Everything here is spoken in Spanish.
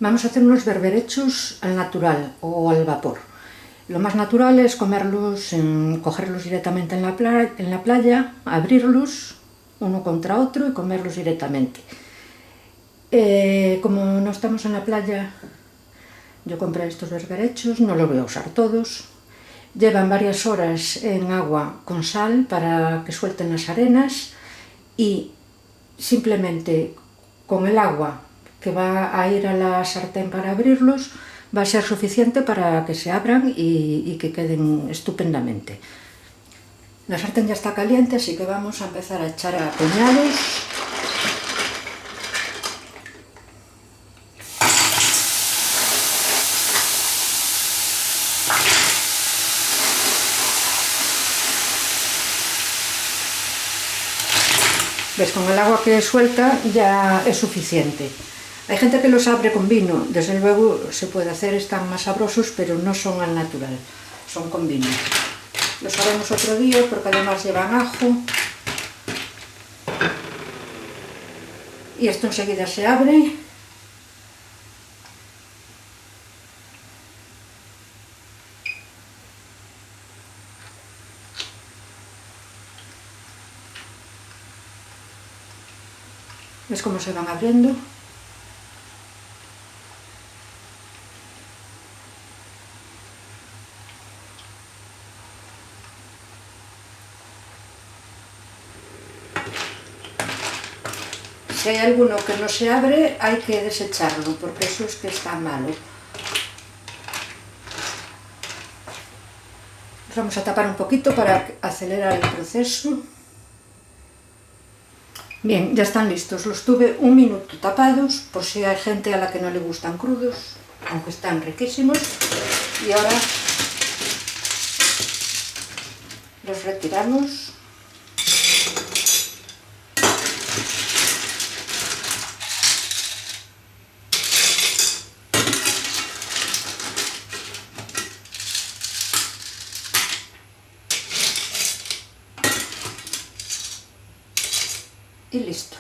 Vamos a hacer unos berberechos al natural o al vapor. Lo más natural es cogerlos directamente en la playa, abrirlos uno contra otro y comerlos directamente. Como no estamos en la playa, yo compré estos berberechos, no los voy a usar todos. Llevan varias horas en agua con sal para que suelten las arenas y simplemente con el agua que va a ir a la sartén para abrirlos va a ser suficiente para que se abran y que queden estupendamente. La sartén ya está caliente, así que vamos a empezar a echar a puñados. ¿Ves? Con el agua que suelta ya es suficiente. Hay gente que los abre con vino, desde luego se puede hacer, están más sabrosos, pero no son al natural, son con vino. Los haremos otro día porque además llevan ajo. Y esto enseguida se abre. ¿Ves cómo se van abriendo? Si hay alguno que no se abre, hay que desecharlo, porque eso es que está malo. Vamos a tapar un poquito para acelerar el proceso. Bien, ya están listos. Los tuve un minuto tapados, por si hay gente a la que no le gustan crudos, aunque están riquísimos. Y ahora los retiramos. Y listo.